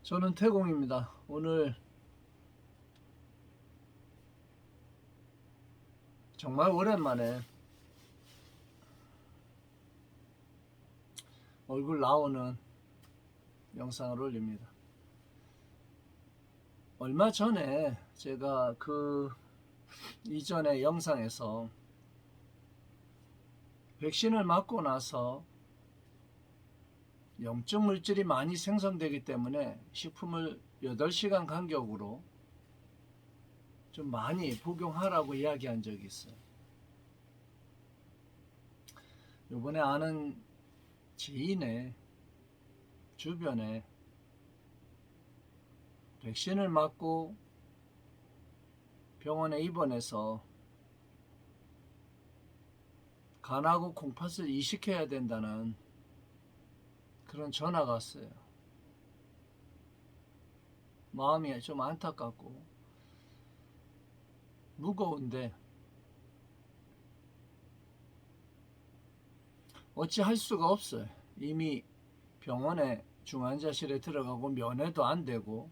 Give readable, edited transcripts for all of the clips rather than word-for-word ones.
저는 태공입니다. 오늘 정말 오랜만에 얼굴 나오는 영상을 올립니다. 얼마 전에 제가 그 이전의 영상에서 백신을 맞고 나서 염증 물질이 많이 생성되기 때문에 식품을 8시간 간격으로 좀 많이 복용하라고 이야기한 적이 있어요. 요번에 아는 지인의 주변에 백신을 맞고 병원에 입원해서 간하고 콩팥을 이식해야 된다는 그런 전화가 왔어요. 마음이 좀 안타깝고 무거운데 어찌 할 수가 없어요. 이미 병원에 중환자실에 들어가고 면회도 안 되고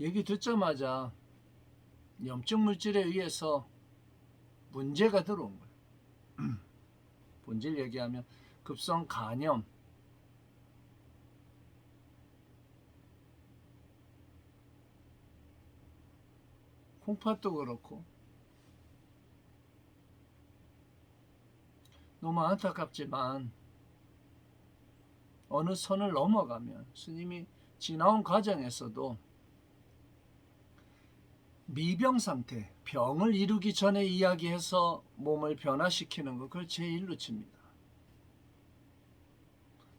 얘기 듣자마자 염증 물질에 의해서 문제가 들어온 거예요. 본질 얘기하면 급성 간염, 콩팥도 그렇고 너무 안타깝지만 어느 선을 넘어가면 스님이 지나온 과정에서도 미병 상태, 병을 이루기 전에 이야기해서 몸을 변화시키는 거, 그걸 제일로 칩니다.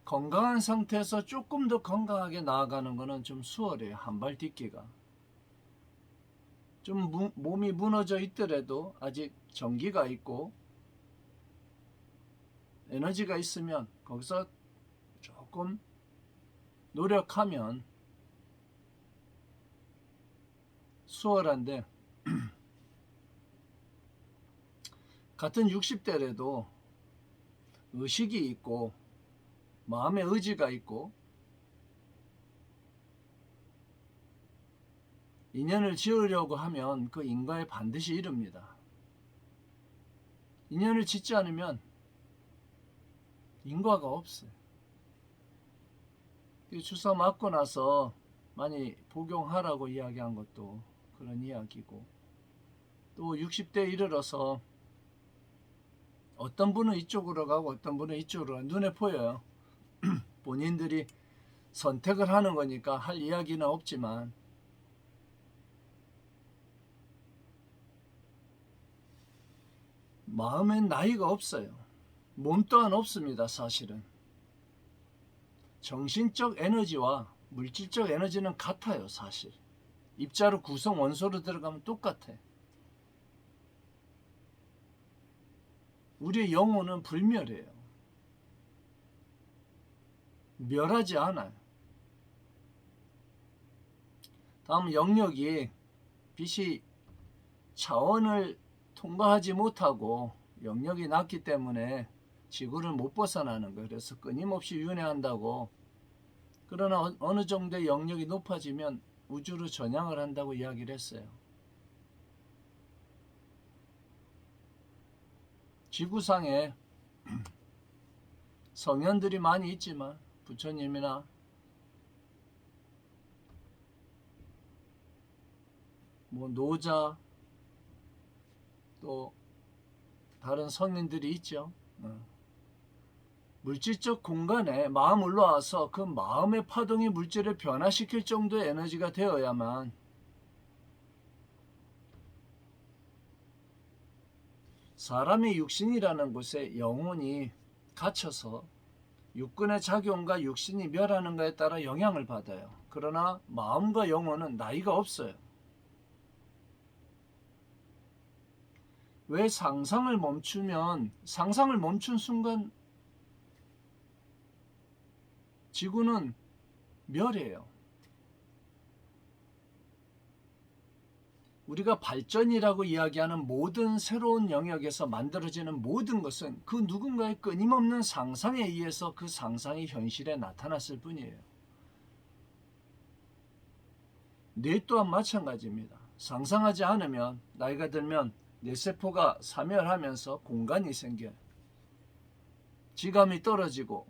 건강한 상태에서 조금 더 건강하게 나아가는 거는 좀 수월해요. 한 발 딛기가. 좀 몸이 무너져 있더라도 아직 전기가 있고 에너지가 있으면 거기서 조금 노력하면 수월한데 같은 60대라도 의식이 있고 마음의 의지가 있고 인연을 지으려고 하면 그 인과에 반드시 이릅니다. 인연을 짓지 않으면 인과가 없어요. 주사 맞고 나서 많이 복용하라고 이야기한 것도 그런 이야기고, 또 60대 이르러서 어떤 분은 이쪽으로 가고 어떤 분은 이쪽으로 가고 눈에 보여요. 본인들이 선택을 하는 거니까 할 이야기는 없지만 마음엔 나이가 없어요. 몸 또한 없습니다. 사실은 정신적 에너지와 물질적 에너지는 같아요. 사실 입자로 구성 원소로 들어가면 똑같아. 우리의 영혼은 불멸해요. 멸하지 않아요. 다음 영역이 빛이 차원을 통과하지 못하고 영역이 낮기 때문에 지구를 못 벗어나는 거예요. 그래서 끊임없이 윤회한다고. 그러나 어느 정도의 영역이 높아지면 우주로 전향을 한다고 이야기를 했어요. 지구상에 성현들이 많이 있지만 부처님이나 뭐 노자 또 다른 성인들이 있죠. 물질적 공간에 마음 올라와서 그 마음의 파동이 물질을 변화시킬 정도의 에너지가 되어야만 사람의 육신이라는 곳에 영혼이 갇혀서 육근의 작용과 육신이 멸하는 것에 따라 영향을 받아요. 그러나 마음과 영혼은 나이가 없어요. 왜 상상을 멈춘 순간 지구는 멸해요. 우리가 발전이라고 이야기하는 모든 새로운 영역에서 만들어지는 모든 것은 그 누군가의 끊임없는 상상에 의해서 그 상상이 현실에 나타났을 뿐이에요. 뇌 또한 마찬가지입니다. 상상하지 않으면 나이가 들면 뇌세포가 사멸하면서 공간이 생겨요. 지감이 떨어지고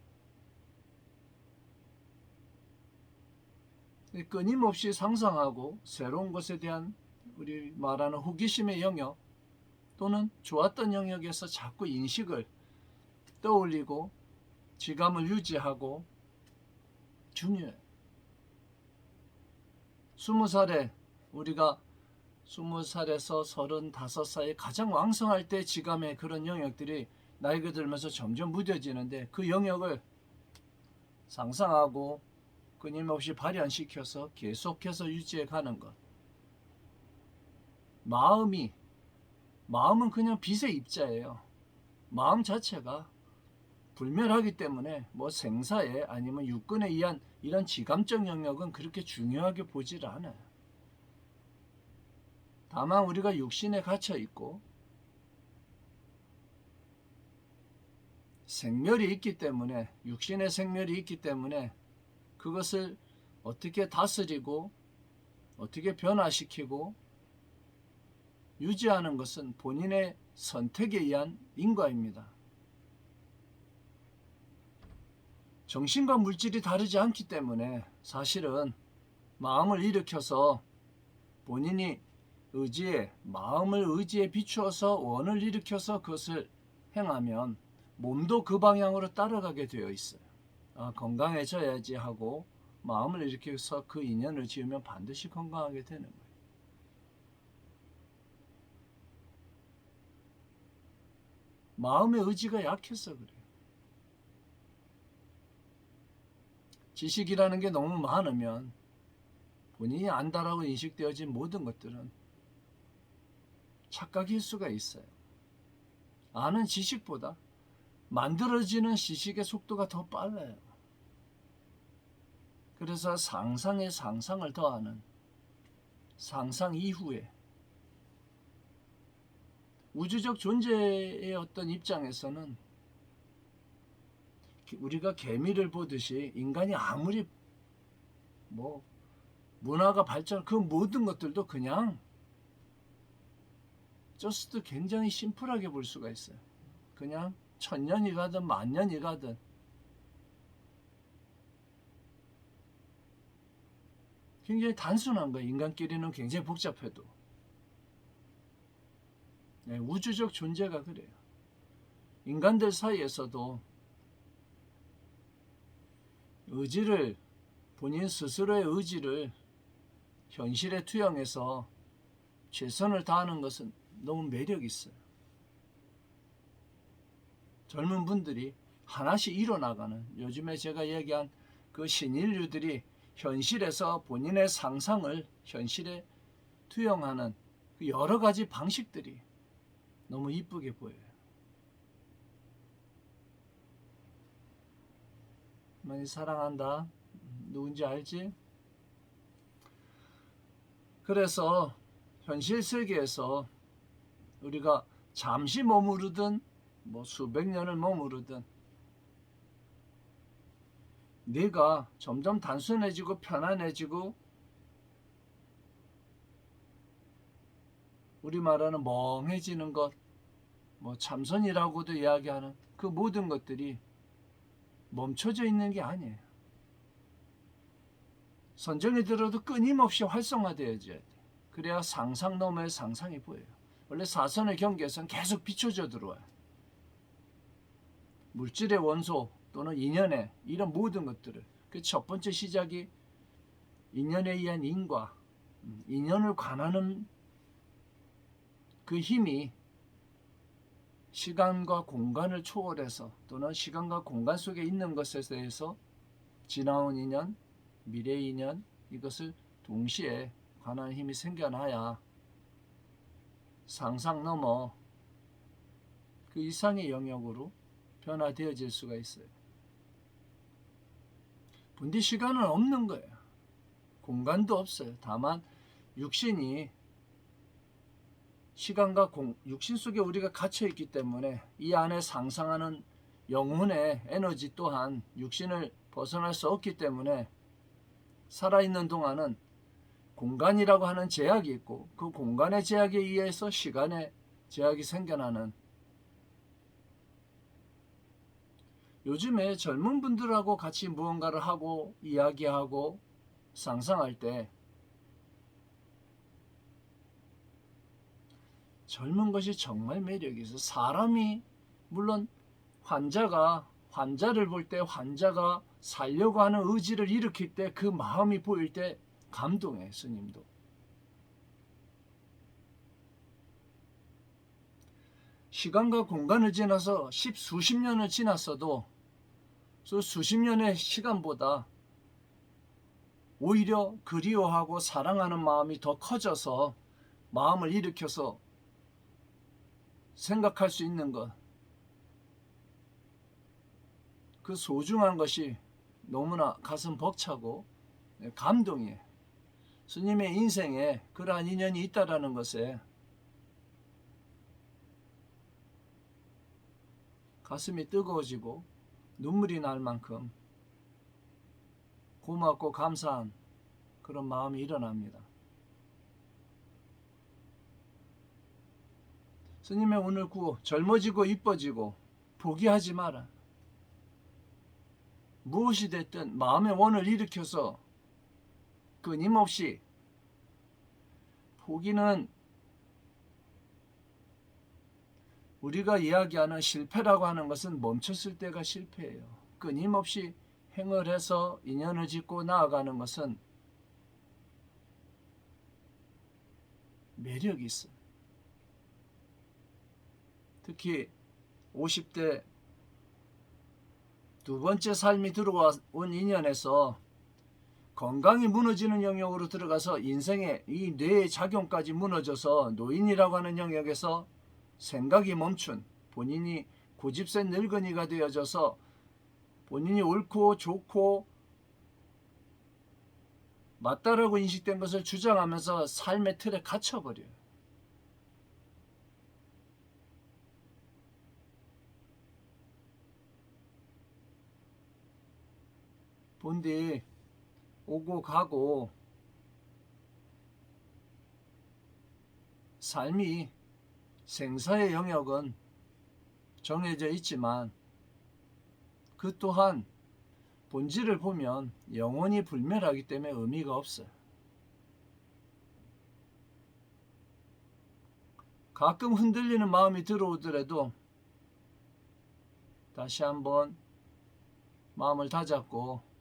끊임없이 상상하고 새로운 것에 대한 우리 말하는 호기심의 영역 또는 좋았던 영역에서 자꾸 인식을 떠올리고 지감을 유지하고 중요해요. 20살에 우리가 20살에서 35 사이에 가장 왕성할 때 지감의 그런 영역들이 나이가 들면서 점점 무뎌지는데 그 영역을 상상하고 끊임없이 발현시켜서 계속해서 유지해 가는 것. 마음은 그냥 빛의 입자예요. 마음 자체가 불멸하기 때문에 뭐 생사에 아니면 육근에 의한 이런 지감적 영역은 그렇게 중요하게 보질 않아요. 다만 우리가 육신에 갇혀 있고 생멸이 있기 때문에 육신의 생멸이 있기 때문에 그것을 어떻게 다스리고 어떻게 변화시키고 유지하는 것은 본인의 선택에 의한 인과입니다. 정신과 물질이 다르지 않기 때문에 사실은 마음을 일으켜서 본인이 마음을 의지에 비추어서 원을 일으켜서 그것을 행하면 몸도 그 방향으로 따라가게 되어 있어요. 건강해져야지 하고 마음을 일으켜서 그 인연을 지으면 반드시 건강하게 되는 거예요. 마음의 의지가 약해서 그래요. 지식이라는 게 너무 많으면 본인이 안다라고 인식되어진 모든 것들은 착각일 수가 있어요. 아는 지식보다 만들어지는 지식의 속도가 더 빨라요. 그래서 상상에 상상을 더하는 상상 이후에 우주적 존재의 어떤 입장에서는 우리가 개미를 보듯이 인간이 아무리 뭐 문화가 발전 그 모든 것들도 그냥 저스트 굉장히 심플하게 볼 수가 있어요. 그냥 1000년이 가든 10,000년이 가든 굉장히 단순한 거예요. 인간끼리는 굉장히 복잡해도. 네, 우주적 존재가 그래요. 인간들 사이에서도 의지를 본인 스스로의 의지를 현실에 투영해서 최선을 다하는 것은 너무 매력 있어요. 젊은 분들이 하나씩 일어나가는 요즘에 제가 얘기한 그 신인류들이 현실에서 본인의 상상을 현실에 투영하는 그 여러 가지 방식들이 너무 이쁘게 보여요. 많이 사랑한다. 누군지 알지? 그래서 현실 세계에서 우리가 잠시 머무르든 뭐 수백 년을 머무르든 내가 점점 단순해지고 편안해지고 우리 말하는 멍해지는 것, 뭐 참선이라고도 이야기하는 그 모든 것들이 멈춰져 있는 게 아니에요. 선정이 들어도 끊임없이 활성화되어져야 돼. 그래야 상상 너머의 상상이 보여요. 원래 사선의 경계에서는 계속 비춰져 들어와요. 물질의 원소 또는 인연의 이런 모든 것들을 그 첫 번째 시작이 인연에 의한 인과 인연을 관하는 그 힘이 시간과 공간을 초월해서 또는 시간과 공간 속에 있는 것에 대해서 지나온 인연, 미래의 인연 이것을 동시에 관하는 힘이 생겨나야 상상 넘어 그 이상의 영역으로 변화되어질 수가 있어요. 분디 시간은 없는 거예요. 공간도 없어요. 다만 육신이 시간과 육신 속에 우리가 갇혀 있기 때문에 이 안에 상상하는 영혼의 에너지 또한 육신을 벗어날 수 없기 때문에 살아있는 동안은 공간이라고 하는 제약이 있고 그 공간의 제약에 의해서 시간의 제약이 생겨나는, 요즘에 젊은 분들하고 같이 무언가를 하고 이야기하고 상상할 때 젊은 것이 정말 매력이 있어. 사람이, 물론 환자를 볼 때 환자가 살려고 하는 의지를 일으킬 때 그 마음이 보일 때 감동해. 스님도 시간과 공간을 지나서 수십 년을 지났어도 수십 년의 시간보다 오히려 그리워하고 사랑하는 마음이 더 커져서 마음을 일으켜서 생각할 수 있는 것, 그 소중한 것이 너무나 가슴 벅차고 감동이에요. 스님의 인생에 그러한 인연이 있다라는 것에 가슴이 뜨거워지고 눈물이 날 만큼 고맙고 감사한 그런 마음이 일어납니다. 스님의 오늘 구호, 젊어지고 이뻐지고 포기하지 마라. 무엇이 됐든 마음의 원을 일으켜서 끊임없이, 포기는 우리가 이야기하는 실패라고 하는 것은 멈췄을 때가 실패예요. 끊임없이 행을 해서 인연을 짓고 나아가는 것은 매력이 있어요. 특히 50대 두 번째 삶이 들어온 인연에서 건강이 무너지는 영역으로 들어가서 인생의 이 뇌의 작용까지 무너져서 노인이라고 하는 영역에서 생각이 멈춘, 본인이 고집센 늙은이가 되어져서 본인이 옳고 좋고 맞다라고 인식된 것을 주장하면서 삶의 틀에 갇혀버려요. 본디 오고 가고 삶이, 생사의 영역은 정해져 있지만 그 또한 본질을 보면 영원히 불멸하기 때문에 의미가 없어요. 가끔 흔들리는 마음이 들어오더라도 다시 한번 마음을 다잡고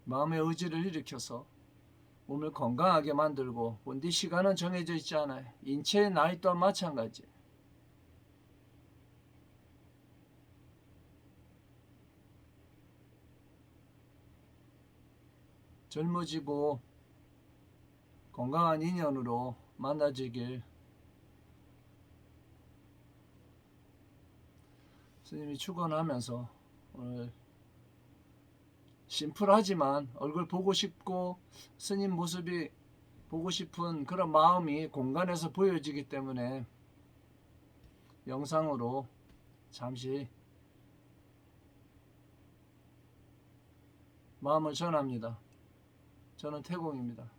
마음의 의지를 일으켜서 몸을 건강하게 만들고, 본디 시간은 정해져 있지 않아요. 인체의 나이 또한 마찬가지. 젊어지고 건강한 인연으로 만나지길 스님이 축원하면서, 오늘 심플하지만 얼굴 보고 싶고 스님 모습이 보고 싶은 그런 마음이 공간에서 보여지기 때문에 영상으로 잠시 마음을 전합니다. 저는 태공입니다.